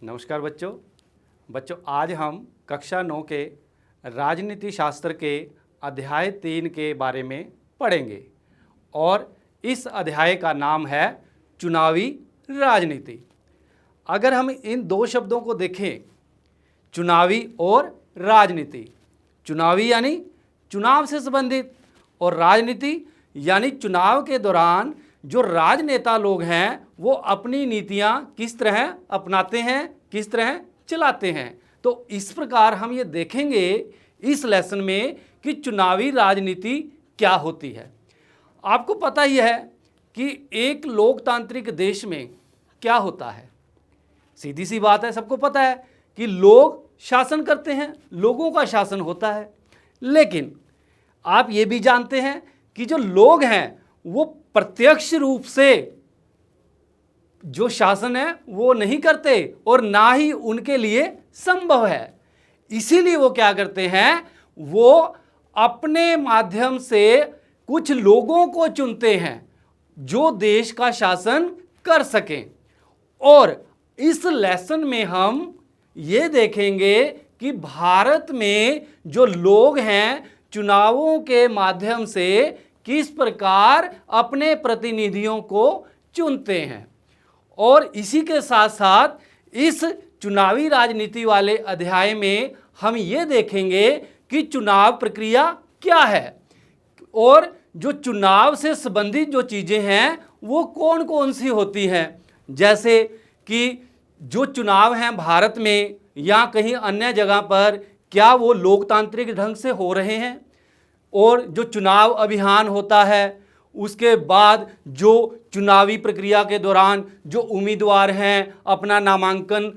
नमस्कार बच्चों। आज हम कक्षा 9 के राजनीति शास्त्र के अध्याय 3 के बारे में पढ़ेंगे और इस अध्याय का नाम है चुनावी राजनीति। अगर हम इन दो शब्दों को देखें, चुनावी और राजनीति, चुनावी यानी चुनाव से संबंधित और राजनीति यानी चुनाव के दौरान जो राजनेता लोग हैं वो अपनी नीतियां किस तरह अपनाते हैं, किस तरह चलाते हैं। तो इस प्रकार हम ये देखेंगे इस लेसन में कि चुनावी राजनीति क्या होती है। आपको पता ही है कि एक लोकतांत्रिक देश में क्या होता है। सीधी सी बात है, सबको पता है कि लोग शासन करते हैं, लोगों का शासन होता है। लेकिन आप ये भी जानते हैं कि जो लोग हैं वो प्रत्यक्ष रूप से जो शासन है वो नहीं करते और ना ही उनके लिए संभव है। इसीलिए वो क्या करते हैं, वो अपने माध्यम से कुछ लोगों को चुनते हैं जो देश का शासन कर सकें। और इस लेसन में हम ये देखेंगे कि भारत में जो लोग हैं चुनावों के माध्यम से किस प्रकार अपने प्रतिनिधियों को चुनते हैं। और इसी के साथ साथ इस चुनावी राजनीति वाले अध्याय में हम ये देखेंगे कि चुनाव प्रक्रिया क्या है और जो चुनाव से संबंधित जो चीज़ें हैं वो कौन कौन सी होती हैं। जैसे कि जो चुनाव हैं भारत में या कहीं अन्य जगह पर, क्या वो लोकतांत्रिक ढंग से हो रहे हैं, और जो चुनाव अभियान होता है उसके बाद जो चुनावी प्रक्रिया के दौरान जो उम्मीदवार हैं अपना नामांकन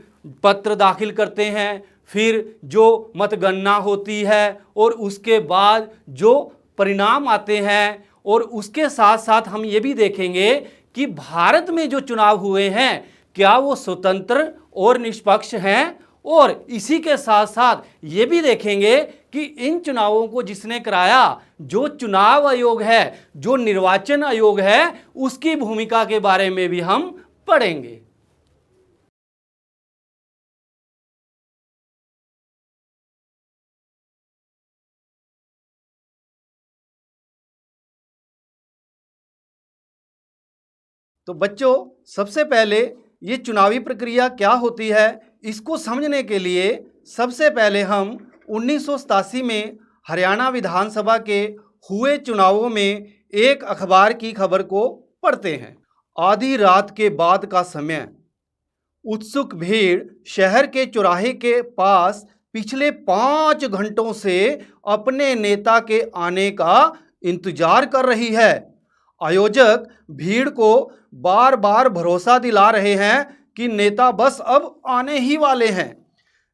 पत्र दाखिल करते हैं, फिर जो मतगणना होती है और उसके बाद जो परिणाम आते हैं। और उसके साथ साथ हम ये भी देखेंगे कि भारत में जो चुनाव हुए हैं क्या वो स्वतंत्र और निष्पक्ष हैं। और इसी के साथ साथ ये भी देखेंगे कि इन चुनावों को जिसने कराया, जो चुनाव आयोग है, जो निर्वाचन आयोग है, उसकी भूमिका के बारे में भी हम पढ़ेंगे। तो बच्चों, सबसे पहले ये चुनावी प्रक्रिया क्या होती है इसको समझने के लिए सबसे पहले हम 1987 में हरियाणा विधानसभा के हुए चुनावों में एक अखबार की खबर को पढ़ते हैं। आधी रात के बाद का समय, उत्सुक भीड़ शहर के चौराहे के पास पिछले 5 घंटों से अपने नेता के आने का इंतजार कर रही है। आयोजक भीड़ को बार बार भरोसा दिला रहे हैं कि नेता बस अब आने ही वाले हैं।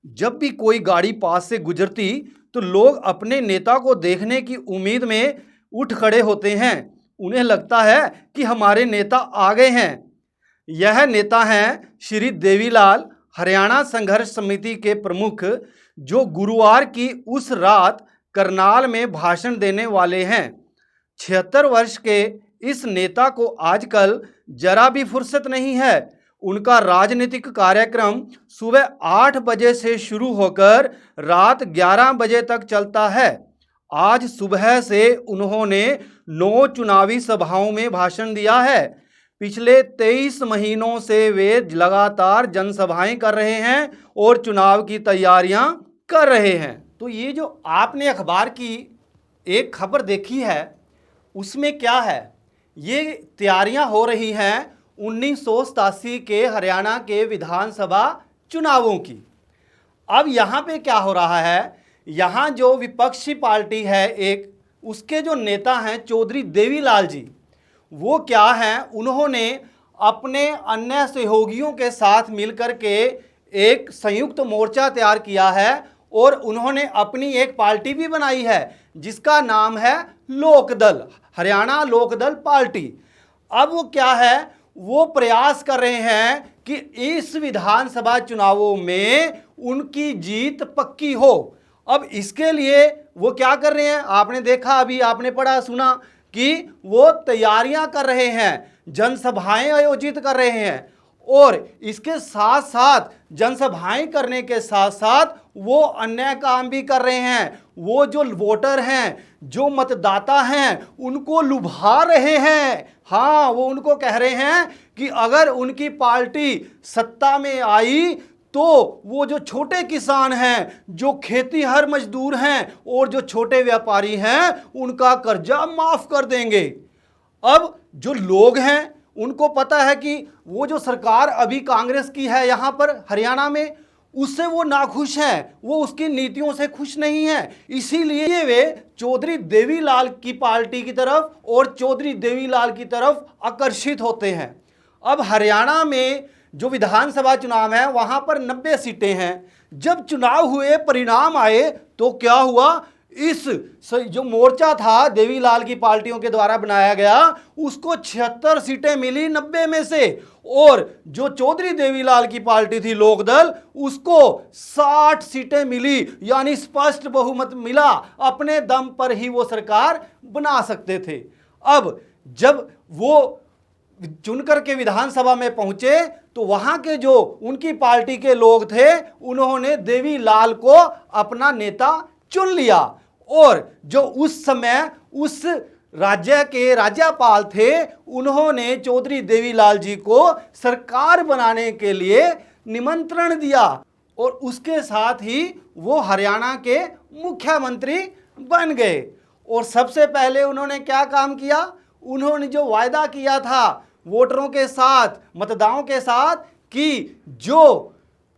जब भी कोई गाड़ी पास से गुजरती तो लोग अपने नेता को देखने की उम्मीद में उठ खड़े होते हैं। उन्हें लगता है कि हमारे नेता आ गए हैं। यह नेता हैं श्री देवीलाल, हरियाणा संघर्ष समिति के प्रमुख, जो गुरुवार की उस रात करनाल में भाषण देने वाले हैं। 76 वर्ष के इस नेता को आजकल जरा भी फुर्सत नहीं है। उनका राजनीतिक कार्यक्रम सुबह 8 बजे से शुरू होकर रात 11 बजे तक चलता है। आज सुबह से उन्होंने 9 चुनावी सभाओं में भाषण दिया है। पिछले 23 महीनों से वे लगातार जनसभाएं कर रहे हैं और चुनाव की तैयारियां कर रहे हैं। तो ये जो आपने अखबार की एक खबर देखी है उसमें क्या है, ये तैयारियां हो रही हैं 1987 के हरियाणा के विधानसभा चुनावों की। अब यहाँ पे क्या हो रहा है, यहाँ जो विपक्षी पार्टी है एक, उसके जो नेता हैं चौधरी देवीलाल जी, वो क्या हैं, उन्होंने अपने अन्य सहयोगियों के साथ मिलकर के एक संयुक्त मोर्चा तैयार किया है और उन्होंने अपनी एक पार्टी भी बनाई है जिसका नाम है लोकदल, हरियाणा लोकदल पार्टी। अब वो क्या है, वो प्रयास कर रहे हैं कि इस विधानसभा चुनावों में उनकी जीत पक्की हो। अब इसके लिए वो क्या कर रहे हैं, आपने देखा, अभी आपने पढ़ा सुना कि वो तैयारियां कर रहे हैं, जनसभाएं आयोजित कर रहे हैं और इसके साथ साथ जनसभाएं करने के साथ साथ वो अन्य काम भी कर रहे हैं। वो जो वोटर हैं, जो मतदाता हैं, उनको लुभा रहे हैं। हाँ, वो उनको कह रहे हैं कि अगर उनकी पार्टी सत्ता में आई तो वो जो छोटे किसान हैं, जो खेतीहर मजदूर हैं और जो छोटे व्यापारी हैं, उनका कर्जा माफ कर देंगे। अब जो लोग हैं उनको पता है कि वो जो सरकार अभी कांग्रेस की है यहाँ पर हरियाणा में, उससे वो नाखुश हैं, वो उसकी नीतियों से खुश नहीं है। इसीलिए वे चौधरी देवीलाल की पार्टी की तरफ और चौधरी देवीलाल की तरफ आकर्षित होते हैं। अब हरियाणा में जो विधानसभा चुनाव है वहां पर 90 सीटें हैं। जब चुनाव हुए, परिणाम आए, तो क्या हुआ, इस जो मोर्चा था देवीलाल की पार्टियों के द्वारा बनाया गया, उसको 76 सीटें मिली 90 में से, और जो चौधरी देवीलाल की पार्टी थी लोकदल, उसको 60 सीटें मिली, यानी स्पष्ट बहुमत मिला। अपने दम पर ही वो सरकार बना सकते थे। अब जब वो चुनकर के विधानसभा में पहुंचे तो वहां के जो उनकी पार्टी के लोग थे, उन्होंने देवीलाल को अपना नेता चुन लिया। और जो उस समय उस राज्य के राज्यपाल थे, उन्होंने चौधरी देवीलाल जी को सरकार बनाने के लिए निमंत्रण दिया और उसके साथ ही वो हरियाणा के मुख्यमंत्री बन गए। और सबसे पहले उन्होंने क्या काम किया, उन्होंने जो वायदा किया था वोटरों के साथ, मतदाताओं के साथ, कि जो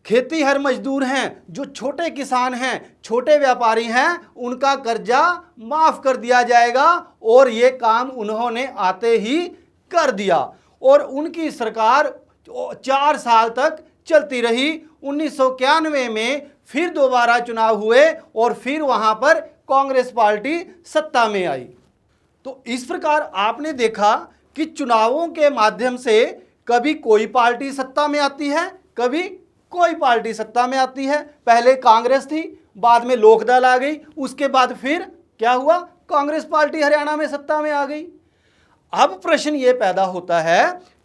खेतीहर मजदूर हैं, जो छोटे किसान हैं, छोटे व्यापारी हैं, उनका कर्जा माफ कर दिया जाएगा। और ये काम उन्होंने आते ही कर दिया और उनकी सरकार 4 साल तक चलती रही। 1991 में फिर दोबारा चुनाव हुए और फिर वहां पर कांग्रेस पार्टी सत्ता में आई। तो इस प्रकार आपने देखा कि चुनावों के माध्यम से कभी कोई पार्टी सत्ता में आती है, कभी कोई पार्टी सत्ता में आती है। पहले कांग्रेस थी, बाद में लोकदल आ गई, उसके बाद फिर क्या हुआ, कांग्रेस पार्टी हरियाणा में सत्ता में आ गई। अब प्रश्न ये पैदा होता है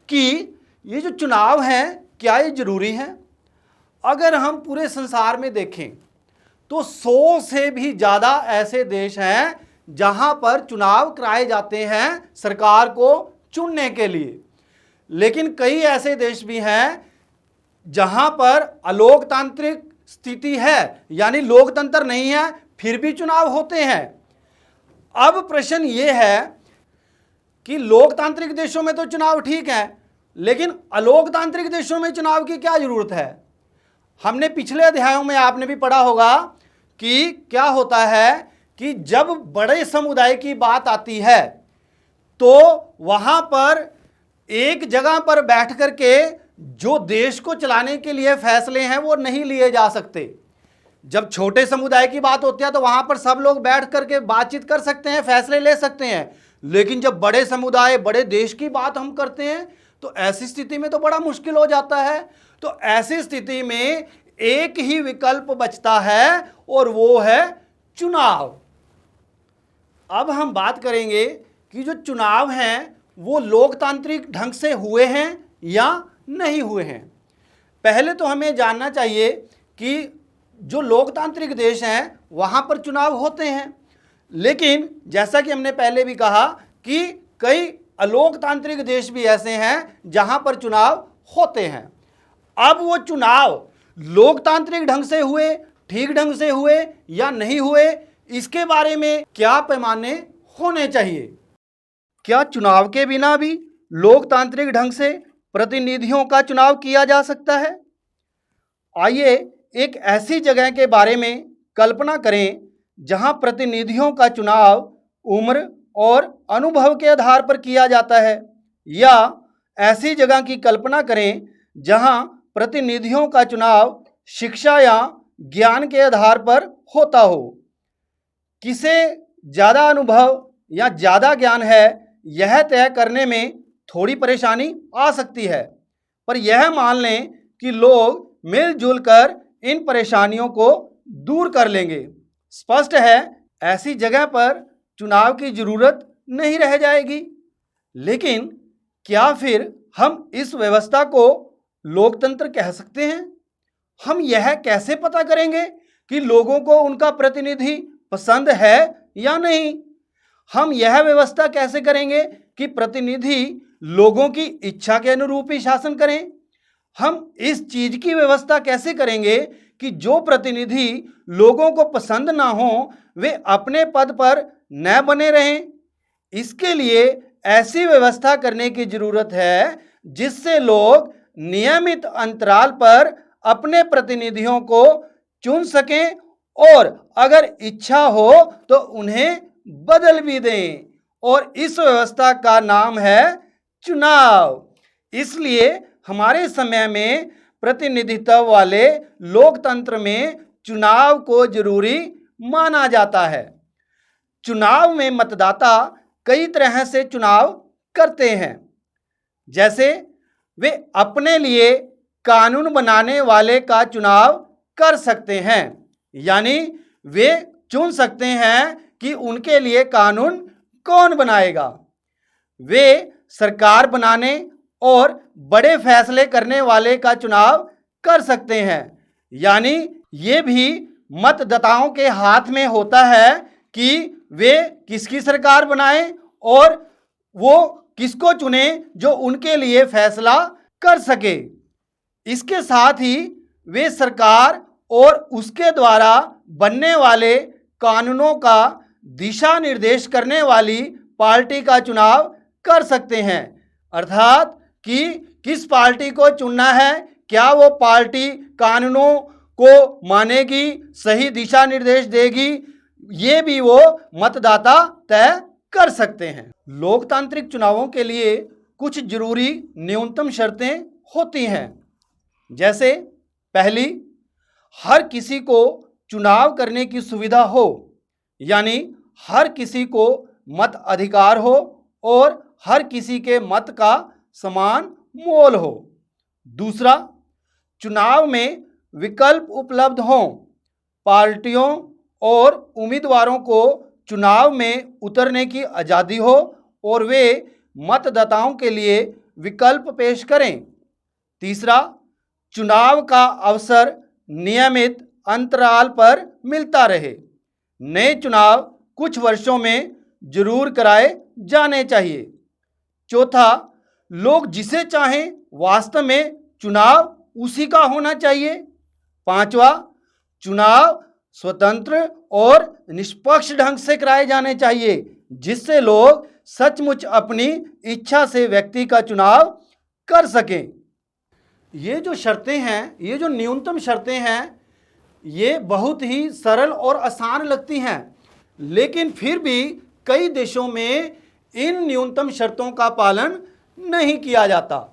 कि ये जो चुनाव हैं, क्या ये जरूरी हैं? अगर हम पूरे संसार में देखें तो 100 से भी ज़्यादा ऐसे देश हैं जहां पर चुनाव कराए जाते हैं सरकार को चुनने के लिए। लेकिन कई ऐसे देश भी हैं जहां पर अलोकतांत्रिक स्थिति है, यानी लोकतंत्र नहीं है, फिर भी चुनाव होते हैं। अब प्रश्न यह है कि लोकतांत्रिक देशों में तो चुनाव ठीक है, लेकिन अलोकतांत्रिक देशों में चुनाव की क्या जरूरत है? हमने पिछले अध्यायों में आपने भी पढ़ा होगा कि क्या होता है कि जब बड़े समुदाय की बात आती है तो वहां पर एक जगह पर बैठ करके जो देश को चलाने के लिए फैसले हैं वो नहीं लिए जा सकते। जब छोटे समुदाय की बात होती है तो वहां पर सब लोग बैठ करके बातचीत कर सकते हैं, फैसले ले सकते हैं। लेकिन जब बड़े समुदाय, बड़े देश की बात हम करते हैं तो ऐसी स्थिति में तो बड़ा मुश्किल हो जाता है। तो ऐसी स्थिति में एक ही विकल्प बचता है और वो है चुनाव। अब हम बात करेंगे कि जो चुनाव हैं वो लोकतांत्रिक ढंग से हुए हैं या नहीं हुए हैं। पहले तो हमें जानना चाहिए कि जो लोकतांत्रिक देश हैं वहाँ पर चुनाव होते हैं, लेकिन जैसा कि हमने पहले भी कहा कि कई अलोकतांत्रिक देश भी ऐसे हैं जहाँ पर चुनाव होते हैं। अब वो चुनाव लोकतांत्रिक ढंग से हुए, ठीक ढंग से हुए या नहीं हुए, इसके बारे में क्या पैमाने होने चाहिए? क्या चुनाव के बिना भी लोकतांत्रिक ढंग से प्रतिनिधियों का चुनाव किया जा सकता है? आइए एक ऐसी जगह के बारे में कल्पना करें जहां प्रतिनिधियों का चुनाव उम्र और अनुभव के आधार पर किया जाता है, या ऐसी जगह की कल्पना करें जहां प्रतिनिधियों का चुनाव शिक्षा या ज्ञान के आधार पर होता हो। किसे ज़्यादा अनुभव या ज़्यादा ज्ञान है, यह तय करने में थोड़ी परेशानी आ सकती है, पर यह मान लें कि लोग मिलजुल कर इन परेशानियों को दूर कर लेंगे। स्पष्ट है, ऐसी जगह पर चुनाव की ज़रूरत नहीं रह जाएगी। लेकिन क्या फिर हम इस व्यवस्था को लोकतंत्र कह सकते हैं। हम यह कैसे पता करेंगे कि लोगों को उनका प्रतिनिधि पसंद है या नहीं? हम यह व्यवस्था कैसे करेंगे कि प्रतिनिधि लोगों की इच्छा के अनुरूप ही शासन करें? हम इस चीज की व्यवस्था कैसे करेंगे कि जो प्रतिनिधि लोगों को पसंद ना हो वे अपने पद पर न बने रहें? इसके लिए ऐसी व्यवस्था करने की जरूरत है जिससे लोग नियमित अंतराल पर अपने प्रतिनिधियों को चुन सकें और अगर इच्छा हो तो उन्हें बदल भी दें। और इस व्यवस्था का नाम है चुनाव। इसलिए हमारे समय में प्रतिनिधित्व वाले लोकतंत्र में चुनाव को जरूरी माना जाता है। चुनाव में मतदाता कई तरह से चुनाव करते हैं। जैसे वे अपने लिए कानून बनाने वाले का चुनाव कर सकते हैं, यानी वे चुन सकते हैं कि उनके लिए कानून कौन बनाएगा। वे सरकार बनाने और बड़े फैसले करने वाले का चुनाव कर सकते हैं, यानी ये भी मतदाताओं के हाथ में होता है कि वे किसकी सरकार बनाएं और वो किसको चुने जो उनके लिए फैसला कर सके। इसके साथ ही वे सरकार और उसके द्वारा बनने वाले कानूनों का दिशा निर्देश करने वाली पार्टी का चुनाव कर सकते हैं, अर्थात कि किस पार्टी को चुनना है, क्या वो पार्टी कानूनों को मानेगी, सही दिशा निर्देश देगी, ये भी वो मतदाता तय कर सकते हैं। लोकतांत्रिक चुनावों के लिए कुछ जरूरी न्यूनतम शर्तें होती हैं। जैसे पहली, हर किसी को चुनाव करने की सुविधा हो, यानी हर किसी को मत अधिकार हो और हर किसी के मत का समान मोल हो। दूसरा, चुनाव में विकल्प उपलब्ध हों, पार्टियों और उम्मीदवारों को चुनाव में उतरने की आज़ादी हो और वे मतदाताओं के लिए विकल्प पेश करें। तीसरा, चुनाव का अवसर नियमित अंतराल पर मिलता रहे। नए चुनाव कुछ वर्षों में जरूर कराए जाने चाहिए। चौथा, लोग जिसे चाहें वास्तव में चुनाव उसी का होना चाहिए। पांचवा, चुनाव स्वतंत्र और निष्पक्ष ढंग से कराए जाने चाहिए जिससे लोग सचमुच अपनी इच्छा से व्यक्ति का चुनाव कर सकें। ये जो शर्तें हैं, ये जो न्यूनतम शर्तें हैं, ये बहुत ही सरल और आसान लगती हैं, लेकिन फिर भी कई देशों में इन न्यूनतम शर्तों का पालन नहीं किया जाता।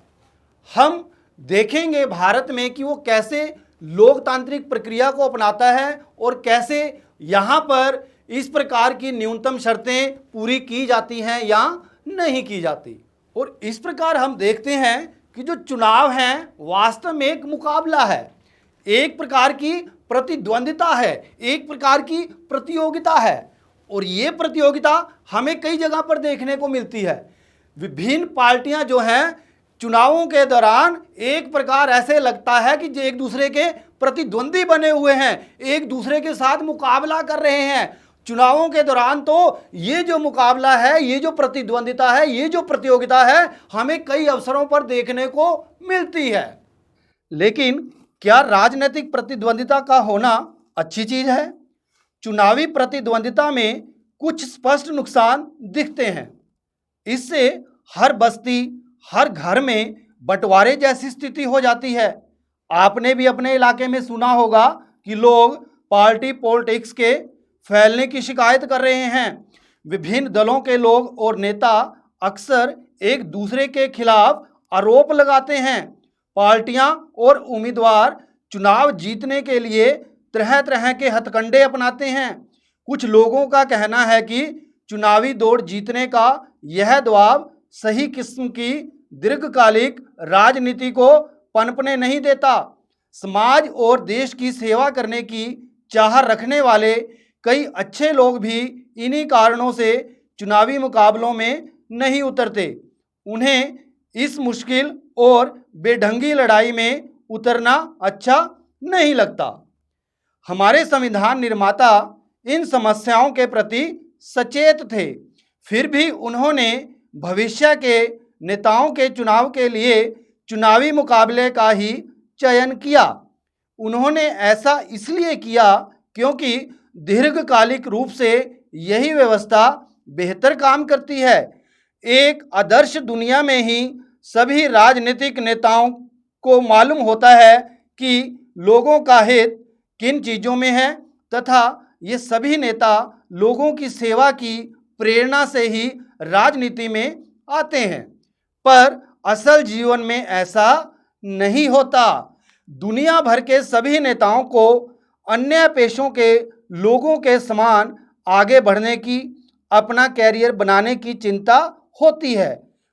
हम देखेंगे भारत में कि वो कैसे लोकतांत्रिक प्रक्रिया को अपनाता है और कैसे यहाँ पर इस प्रकार की न्यूनतम शर्तें पूरी की जाती हैं या नहीं की जाती। और इस प्रकार हम देखते हैं कि जो चुनाव हैं वास्तव में एक मुकाबला है, एक प्रकार की प्रतिद्वंदिता है, एक प्रकार की प्रतियोगिता है। और ये प्रतियोगिता हमें कई जगह पर देखने को मिलती है। विभिन्न पार्टियां जो हैं चुनावों के दौरान एक प्रकार ऐसे लगता है कि जो एक दूसरे के प्रतिद्वंदी बने हुए हैं, एक दूसरे के साथ मुकाबला कर रहे हैं। चुनावों के दौरान तो ये जो मुकाबला है, ये जो प्रतिद्वंदिता है, ये जो प्रतियोगिता है, हमें कई अवसरों पर देखने को मिलती है। लेकिन क्या राजनीतिक प्रतिद्वंदिता का होना अच्छी चीज है? चुनावी प्रतिद्वंदिता में कुछ स्पष्ट नुकसान दिखते हैं। इससे हर बस्ती, हर घर में बंटवारे जैसी स्थिति हो जाती है। आपने भी अपने इलाके में सुना होगा कि लोग पार्टी पॉलिटिक्स के फैलने की शिकायत कर रहे हैं। विभिन्न दलों के लोग और नेता अक्सर एक दूसरे के खिलाफ आरोप लगाते हैं। पार्टियां और उम्मीदवार चुनाव जीतने के लिए तरह तरह के हथकंडे अपनाते हैं। कुछ लोगों का कहना है कि चुनावी दौड़ जीतने का यह दबाव सही किस्म की दीर्घकालिक राजनीति को पनपने नहीं देता। समाज और देश की सेवा करने की चाह रखने वाले कई अच्छे लोग भी इन्हीं कारणों से चुनावी मुकाबलों में नहीं उतरते। उन्हें इस मुश्किल और बेढंगी लड़ाई में उतरना अच्छा नहीं लगता। हमारे संविधान निर्माता इन समस्याओं के प्रति सचेत थे, फिर भी उन्होंने भविष्य के नेताओं के चुनाव के लिए चुनावी मुकाबले का ही चयन किया। उन्होंने ऐसा इसलिए किया क्योंकि दीर्घकालिक रूप से यही व्यवस्था बेहतर काम करती है। एक आदर्श दुनिया में ही सभी राजनीतिक नेताओं को मालूम होता है कि लोगों का हित किन चीज़ों में है तथा ये सभी नेता लोगों की सेवा की प्रेरणा से ही राजनीति में आते हैं। पर असल जीवन में ऐसा नहीं होता। दुनिया भर के सभी नेताओं को अन्य पेशों के लोगों के समान आगे बढ़ने की, अपना कैरियर बनाने की चिंता होती है।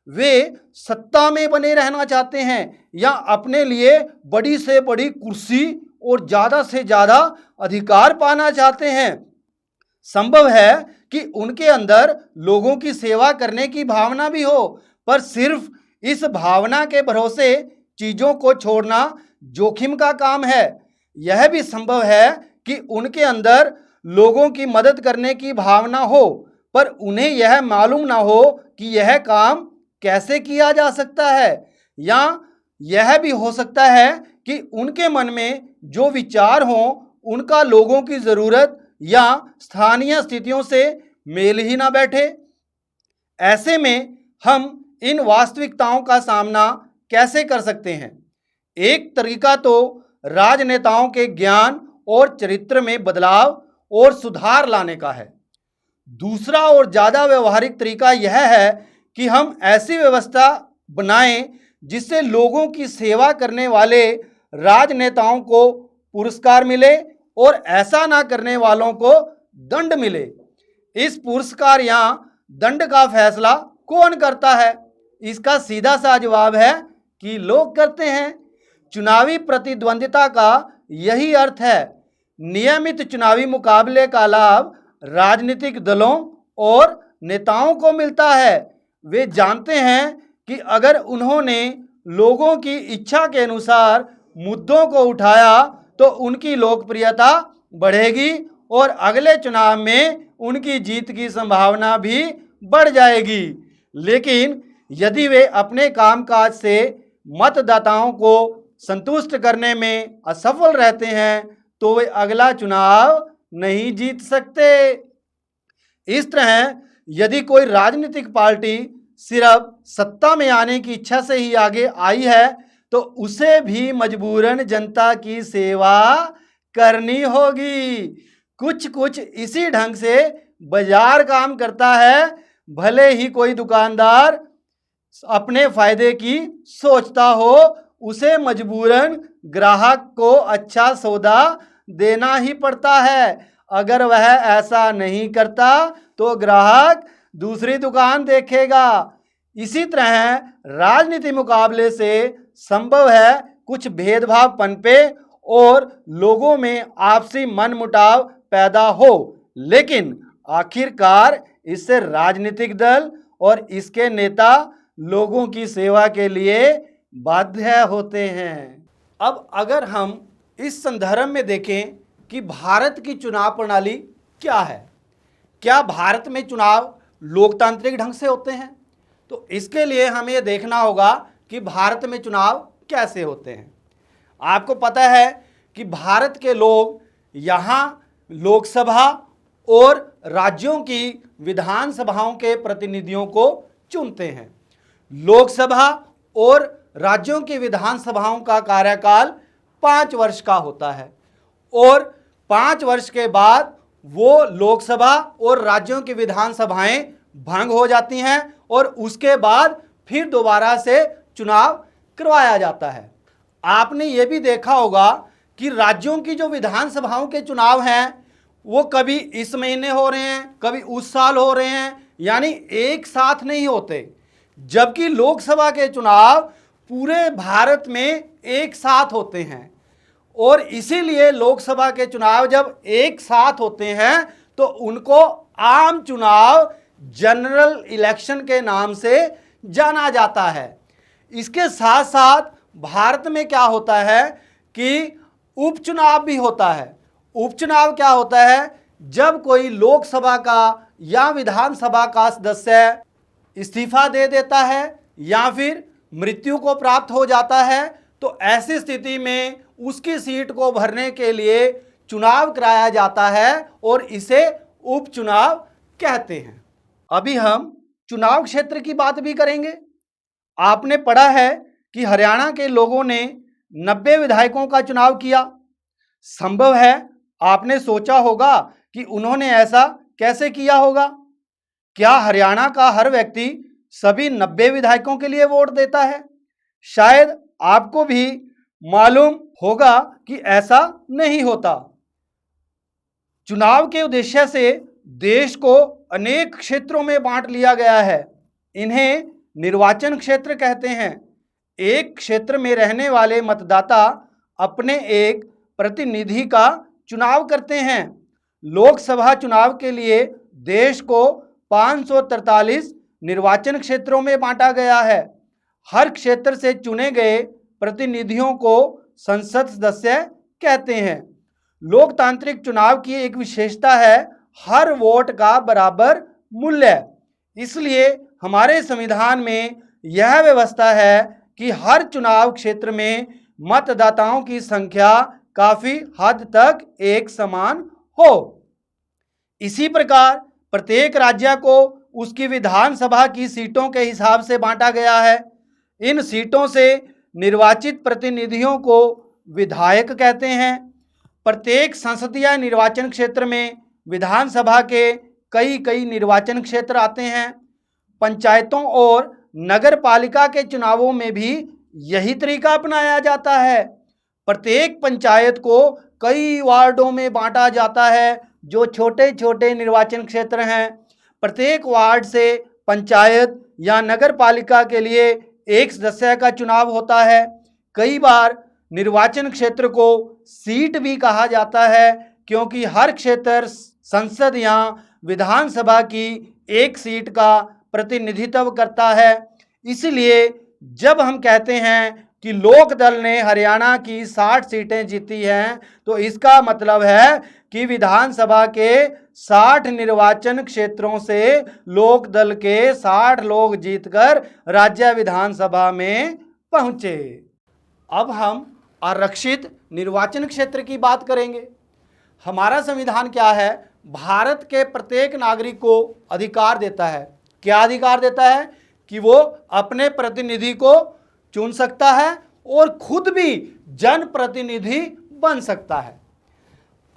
वे सत्ता में बने रहना चाहते हैं या अपने लिए बड़ी से बड़ी कुर्सी और ज़्यादा से ज़्यादा अधिकार पाना चाहते हैं। संभव है कि उनके अंदर लोगों की सेवा करने की भावना भी हो, पर सिर्फ इस भावना के भरोसे चीज़ों को छोड़ना जोखिम का काम है। यह भी संभव है कि उनके अंदर लोगों की मदद करने की भावना हो, पर उन्हें यह मालूम ना हो कि यह काम कैसे किया जा सकता है। या यह भी हो सकता है कि उनके मन में जो विचार हों उनका लोगों की ज़रूरत या स्थानीय स्थितियों से मेल ही ना बैठे। ऐसे में हम इन वास्तविकताओं का सामना कैसे कर सकते हैं? एक तरीका तो राजनेताओं के ज्ञान और चरित्र में बदलाव और सुधार लाने का है। दूसरा और ज़्यादा व्यवहारिक तरीका यह है कि हम ऐसी व्यवस्था बनाएं जिससे लोगों की सेवा करने वाले राजनेताओं को पुरस्कार मिले और ऐसा ना करने वालों को दंड मिले। इस पुरस्कार या दंड का फैसला कौन करता है? इसका सीधा सा जवाब है कि लोग करते हैं। चुनावी प्रतिद्वंदिता का यही अर्थ है। नियमित चुनावी मुकाबले का लाभ राजनीतिक दलों और नेताओं को मिलता है। वे जानते हैं कि अगर उन्होंने लोगों की इच्छा के अनुसार मुद्दों को उठाया तो उनकी लोकप्रियता बढ़ेगी और अगले चुनाव में उनकी जीत की संभावना भी बढ़ जाएगी। लेकिन यदि वे अपने कामकाज से मतदाताओं को संतुष्ट करने में असफल रहते हैं तो वे अगला चुनाव नहीं जीत सकते। इस तरह यदि कोई राजनीतिक पार्टी सिर्फ सत्ता में आने की इच्छा से ही आगे आई है तो उसे भी मजबूरन जनता की सेवा करनी होगी। कुछ इसी ढंग से बाजार काम करता है। भले ही कोई दुकानदार अपने फायदे की सोचता हो, उसे मजबूरन ग्राहक को अच्छा सौदा देना ही पड़ता है। अगर वह ऐसा नहीं करता तो ग्राहक दूसरी दुकान देखेगा। इसी तरह राजनीति मुकाबले से संभव है कुछ भेदभाव पनपे और लोगों में आपसी मनमुटाव पैदा हो, लेकिन आखिरकार इससे राजनीतिक दल और इसके नेता लोगों की सेवा के लिए बाध्य होते हैं। अब अगर हम इस संदर्भ में देखें कि भारत की चुनाव प्रणाली क्या है, क्या भारत में चुनाव लोकतांत्रिक ढंग से होते हैं, तो इसके लिए हमें ये देखना होगा कि भारत में चुनाव कैसे होते हैं। आपको पता है कि भारत के लोग यहाँ लोकसभा और राज्यों की विधानसभाओं के प्रतिनिधियों को चुनते हैं। लोकसभा और राज्यों की विधानसभाओं का कार्यकाल 5 वर्ष का होता है और 5 वर्ष के बाद वो लोकसभा और राज्यों की विधानसभाएं भंग हो जाती हैं और उसके बाद फिर दोबारा से चुनाव करवाया जाता है। आपने ये भी देखा होगा कि राज्यों की जो विधानसभाओं के चुनाव हैं वो कभी इस महीने हो रहे हैं, कभी उस साल हो रहे हैं, यानी एक साथ नहीं होते। जबकि लोकसभा के चुनाव पूरे भारत में एक साथ होते हैं और इसीलिए लोकसभा के चुनाव जब एक साथ होते हैं तो उनको आम चुनाव जनरल इलेक्शन के नाम से जाना जाता है। इसके साथ साथ भारत में क्या होता है कि उपचुनाव भी होता है। उपचुनाव क्या होता है? जब कोई लोकसभा का या विधानसभा का सदस्य इस्तीफा दे देता है या फिर मृत्यु को प्राप्त हो जाता है, तो ऐसी स्थिति में उसकी सीट को भरने के लिए चुनाव कराया जाता है और इसे उपचुनाव कहते हैं। अभी हम चुनाव क्षेत्र की बात भी करेंगे। आपने पढ़ा है कि हरियाणा के लोगों ने 90 विधायकों का चुनाव किया। संभव है आपने सोचा होगा कि उन्होंने ऐसा कैसे किया होगा। क्या हरियाणा का हर व्यक्ति सभी 90 विधायकों के लिए वोट देता है? शायद आपको भी मालूम होगा कि ऐसा नहीं होता। चुनाव के उद्देश्य से देश को अनेक क्षेत्रों में बांट लिया गया है। इन्हें निर्वाचन क्षेत्र कहते हैं। एक क्षेत्र में रहने वाले मतदाता अपने एक प्रतिनिधि का चुनाव करते हैं। लोकसभा चुनाव के लिए देश को 543 निर्वाचन क्षेत्रों में बांटा गया है। हर क्षेत्र से चुने गए प्रतिनिधियों को संसद सदस्य कहते हैं। लोकतांत्रिक चुनाव की एक विशेषता है हर वोट का बराबर मूल्य। इसलिए हमारे संविधान में यह व्यवस्था है कि हर चुनाव क्षेत्र में मतदाताओं की संख्या काफी हद तक एक समान हो। इसी प्रकार प्रत्येक राज्य को उसकी विधानसभा की सीटों के हिसाब से बांटा गया है। इन सीटों से निर्वाचित प्रतिनिधियों को विधायक कहते हैं। प्रत्येक संसदीय निर्वाचन क्षेत्र में विधानसभा के कई निर्वाचन क्षेत्र आते हैं। पंचायतों और नगर पालिका के चुनावों में भी यही तरीका अपनाया जाता है। प्रत्येक पंचायत को कई वार्डों में बांटा जाता है, जो छोटे छोटे निर्वाचन क्षेत्र हैं। प्रत्येक वार्ड से पंचायत या नगर पालिका के लिए एक सदस्य का चुनाव होता है। कई बार निर्वाचन क्षेत्र को सीट भी कहा जाता है, क्योंकि हर क्षेत्र संसद या विधानसभा की एक सीट का प्रतिनिधित्व करता है। इसलिए जब हम कहते हैं कि लोक दल ने हरियाणा की 60 सीटें जीती हैं, तो इसका मतलब है कि विधानसभा के 60 निर्वाचन क्षेत्रों से लोक दल के 60 लोग जीतकर राज्य विधानसभा में पहुंचे। अब हम आरक्षित निर्वाचन क्षेत्र की बात करेंगे। हमारा संविधान क्या है? भारत के प्रत्येक नागरिक को अधिकार देता है। क्या अधिकार देता है? कि वो अपने प्रतिनिधि को चुन सकता है और खुद भी जनप्रतिनिधि बन सकता है।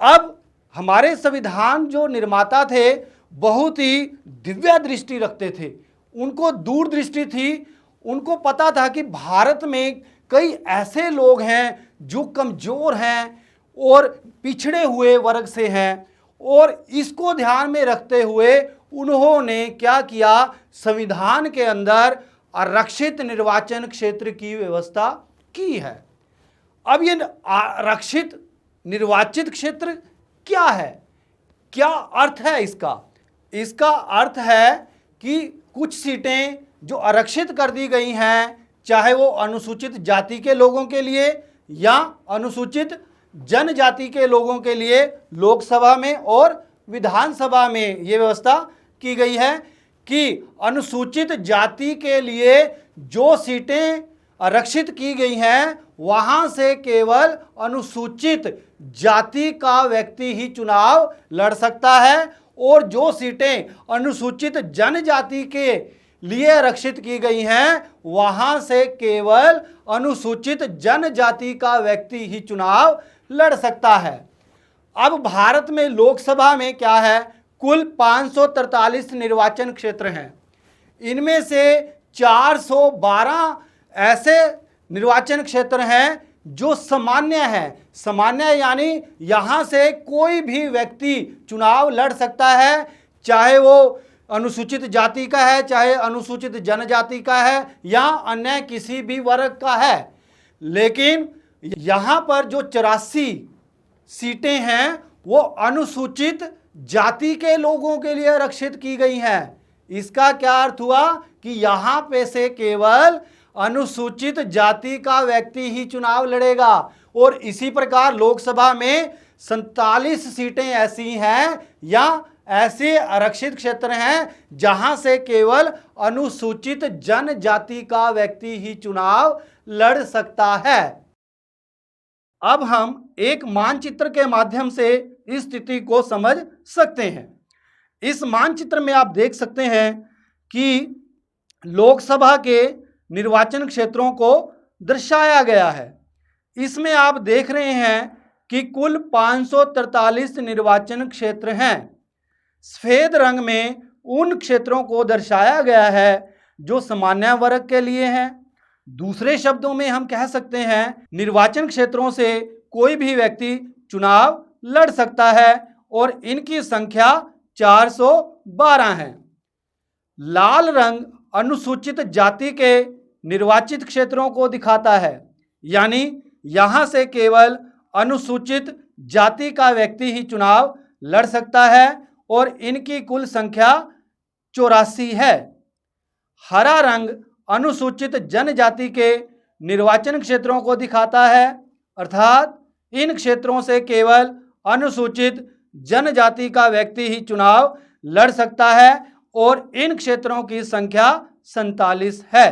अब हमारे संविधान जो निर्माता थे बहुत ही दिव्य दृष्टि रखते थे। उनको दूरदृष्टि थी। उनको पता था कि भारत में कई ऐसे लोग हैं जो कमजोर हैं और पिछड़े हुए वर्ग से हैं, और इसको ध्यान में रखते हुए उन्होंने क्या किया? संविधान के अंदर आरक्षित निर्वाचन क्षेत्र की व्यवस्था की है। अब ये आरक्षित निर्वाचित क्षेत्र क्या है? क्या अर्थ है इसका? इसका अर्थ है कि कुछ सीटें जो आरक्षित कर दी गई हैं, चाहे वो अनुसूचित जाति के लोगों के लिए या अनुसूचित जनजाति के लोगों के लिए, लोकसभा में और विधानसभा में ये व्यवस्था की गई है कि अनुसूचित जाति के लिए जो सीटें आरक्षित की गई हैं, वहां से केवल अनुसूचित जाति का व्यक्ति ही चुनाव लड़ सकता है, और जो सीटें अनुसूचित जनजाति के लिए आरक्षित की गई हैं, वहां से केवल अनुसूचित जनजाति का व्यक्ति ही चुनाव लड़ सकता है। अब भारत में लोकसभा में क्या है? कुल 543 निर्वाचन क्षेत्र हैं। इनमें से 412 ऐसे निर्वाचन क्षेत्र हैं जो सामान्य हैं। सामान्य यानी यहां से कोई भी व्यक्ति चुनाव लड़ सकता है, चाहे वो अनुसूचित जाति का है, चाहे अनुसूचित जनजाति का है, या अन्य किसी भी वर्ग का है। लेकिन यहां पर जो 84 सीटें हैं वो अनुसूचित जाति के लोगों के लिए आरक्षित की गई हैं। इसका क्या अर्थ हुआ कि यहां पे से केवल अनुसूचित जाति का व्यक्ति ही चुनाव लड़ेगा। और इसी प्रकार लोकसभा में 47 सीटें ऐसी हैं या ऐसे आरक्षित क्षेत्र हैं जहां से केवल अनुसूचित जनजाति का व्यक्ति ही चुनाव लड़ सकता है। अब हम एक मानचित्र के माध्यम से इस स्थिति को समझ सकते हैं। इस मानचित्र में आप देख सकते हैं कि लोकसभा के निर्वाचन क्षेत्रों को दर्शाया गया है। इसमें आप देख रहे हैं कि कुल 543 निर्वाचन क्षेत्र हैं। सफेद रंग में उन क्षेत्रों को दर्शाया गया है जो सामान्य वर्ग के लिए हैं। दूसरे शब्दों में हम कह सकते हैं निर्वाचन क्षेत्रों से कोई भी व्यक्ति चुनाव लड़ सकता है और इनकी संख्या 412 है। लाल रंग अनुसूचित जाति के निर्वाचित क्षेत्रों को दिखाता है, यानी यहां से केवल अनुसूचित जाति का व्यक्ति ही चुनाव लड़ सकता है और इनकी कुल संख्या 84 है। हरा रंग अनुसूचित जनजाति के निर्वाचन क्षेत्रों को दिखाता है, अर्थात इन क्षेत्रों से केवल अनुसूचित जनजाति का व्यक्ति ही चुनाव लड़ सकता है और इन क्षेत्रों की संख्या 47 है।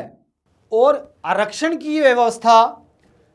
और आरक्षण की व्यवस्था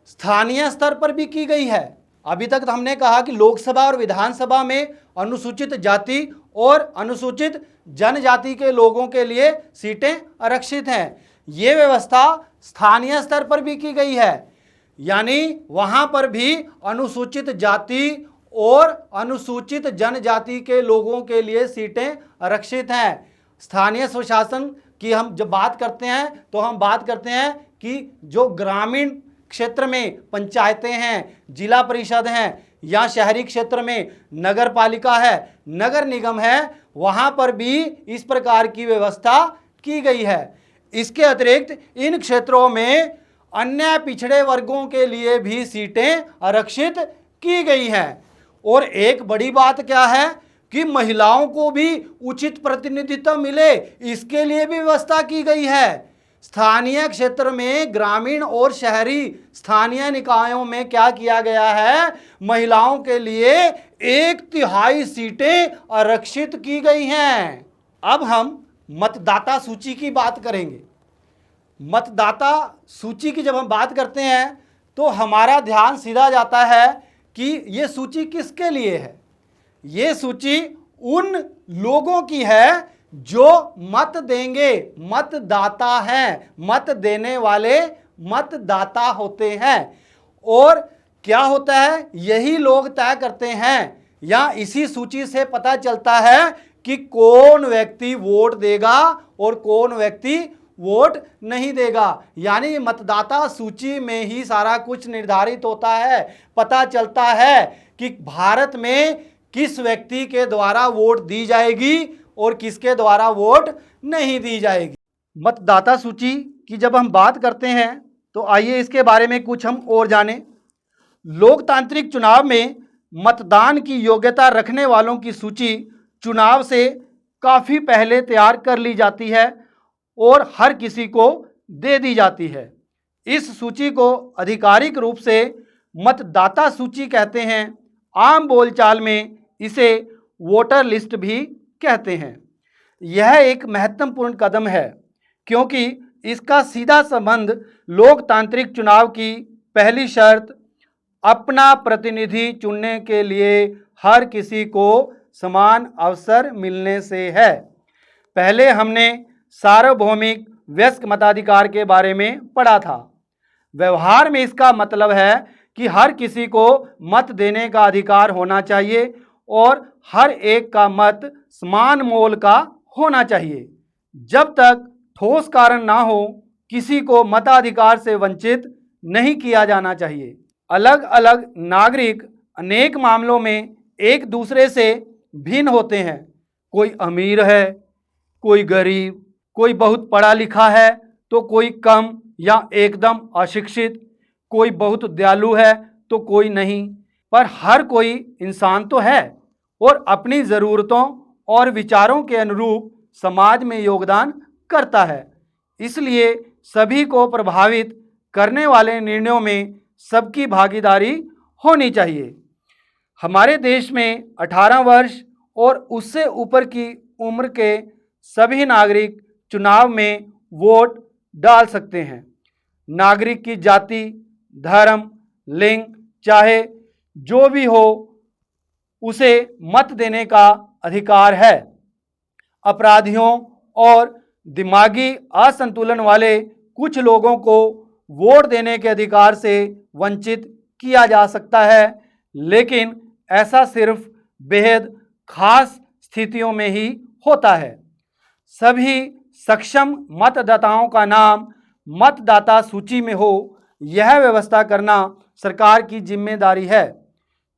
स्थानीय स्तर पर भी की गई है। अभी तक हमने कहा कि लोकसभा और विधानसभा में अनुसूचित जाति और अनुसूचित जनजाति के लोगों के लिए सीटें आरक्षित हैं। ये व्यवस्था स्थानीय स्तर पर भी की गई है, यानी वहां पर भी अनुसूचित जाति और अनुसूचित जनजाति के लोगों के लिए सीटें आरक्षित हैं। स्थानीय स्वशासन की हम जब बात करते हैं तो हम बात करते हैं कि जो ग्रामीण क्षेत्र में पंचायतें हैं, जिला परिषद हैं या शहरी क्षेत्र में नगर पालिका है, नगर निगम है, वहां पर भी इस प्रकार की व्यवस्था की गई है। इसके अतिरिक्त इन क्षेत्रों में अन्य पिछड़े वर्गों के लिए भी सीटें आरक्षित की गई हैं। और एक बड़ी बात क्या है कि महिलाओं को भी उचित प्रतिनिधित्व मिले, इसके लिए भी व्यवस्था की गई है। स्थानीय क्षेत्र में ग्रामीण और शहरी स्थानीय निकायों में क्या किया गया है, महिलाओं के लिए 1/3 सीटें आरक्षित की गई हैं। अब हम मतदाता सूची की बात करेंगे। मतदाता सूची की जब हम बात करते हैं तो हमारा ध्यान सीधा जाता है कि ये सूची किसके लिए है। ये सूची उन लोगों की है जो मत देंगे, मतदाता हैं, मत देने वाले मतदाता होते हैं। और क्या होता है, यही लोग तय करते हैं या इसी सूची से पता चलता है कि कौन व्यक्ति वोट देगा और कौन व्यक्ति वोट नहीं देगा। यानी मतदाता सूची में ही सारा कुछ निर्धारित होता है, पता चलता है कि भारत में किस व्यक्ति के द्वारा वोट दी जाएगी और किसके द्वारा वोट नहीं दी जाएगी। मतदाता सूची की जब हम बात करते हैं तो आइए इसके बारे में कुछ हम और जानें। लोकतांत्रिक चुनाव में मतदान की योग्यता रखने वालों की सूची चुनाव से काफ़ी पहले तैयार कर ली जाती है और हर किसी को दे दी जाती है। इस सूची को आधिकारिक रूप से मतदाता सूची कहते हैं। आम बोलचाल में इसे वोटर लिस्ट भी कहते हैं। यह एक महत्वपूर्ण कदम है क्योंकि इसका सीधा संबंध लोकतांत्रिक चुनाव की पहली शर्त अपना प्रतिनिधि चुनने के लिए हर किसी को समान अवसर मिलने से है। पहले हमने सार्वभौमिक वयस्क मताधिकार के बारे में पढ़ा था। व्यवहार में इसका मतलब है कि हर किसी को मत देने का अधिकार होना चाहिए और हर एक का मत समान मोल का होना चाहिए। जब तक ठोस कारण ना हो, किसी को मताधिकार से वंचित नहीं किया जाना चाहिए। अलग अलग नागरिक अनेक मामलों में एक दूसरे से भिन्न होते हैं। कोई अमीर है, कोई गरीब, कोई बहुत पढ़ा लिखा है तो कोई कम या एकदम अशिक्षित, कोई बहुत दयालु है तो कोई नहीं, पर हर कोई इंसान तो है और अपनी ज़रूरतों और विचारों के अनुरूप समाज में योगदान करता है। इसलिए सभी को प्रभावित करने वाले निर्णयों में सबकी भागीदारी होनी चाहिए। हमारे देश में 18 वर्ष और उससे ऊपर की उम्र के सभी नागरिक चुनाव में वोट डाल सकते हैं। नागरिक की जाति, धर्म, लिंग चाहे जो भी हो, उसे मत देने का अधिकार है। अपराधियों और दिमागी असंतुलन वाले कुछ लोगों को वोट देने के अधिकार से वंचित किया जा सकता है, लेकिन ऐसा सिर्फ बेहद खास स्थितियों में ही होता है। सभी सक्षम मतदाताओं का नाम मतदाता सूची में हो, यह व्यवस्था करना सरकार की जिम्मेदारी है।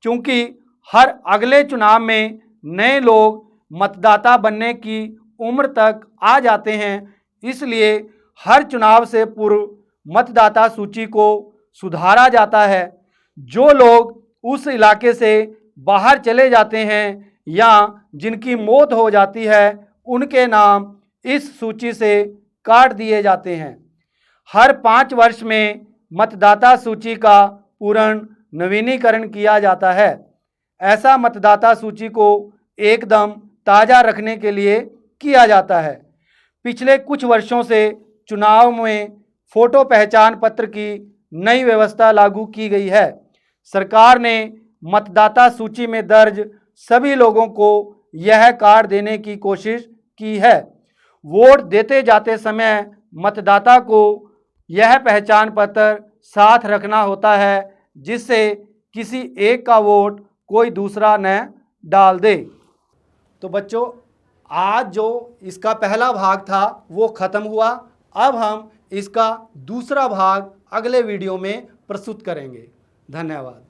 क्योंकि हर अगले चुनाव में नए लोग मतदाता बनने की उम्र तक आ जाते हैं, इसलिए हर चुनाव से पूर्व मतदाता सूची को सुधारा जाता है। जो लोग उस इलाके से बाहर चले जाते हैं या जिनकी मौत हो जाती है, उनके नाम इस सूची से काट दिए जाते हैं। हर 5 वर्ष में मतदाता सूची का पूर्ण नवीनीकरण किया जाता है। ऐसा मतदाता सूची को एकदम ताज़ा रखने के लिए किया जाता है। पिछले कुछ वर्षों से चुनाव में फोटो पहचान पत्र की नई व्यवस्था लागू की गई है। सरकार ने मतदाता सूची में दर्ज सभी लोगों को यह कार्ड देने की कोशिश की है। वोट देते जाते समय मतदाता को यह पहचान पत्र साथ रखना होता है, जिससे किसी एक का वोट कोई दूसरा न डाल दे। तो बच्चों, आज जो इसका पहला भाग था वो ख़त्म हुआ। अब हम इसका दूसरा भाग अगले वीडियो में प्रस्तुत करेंगे। धन्यवाद।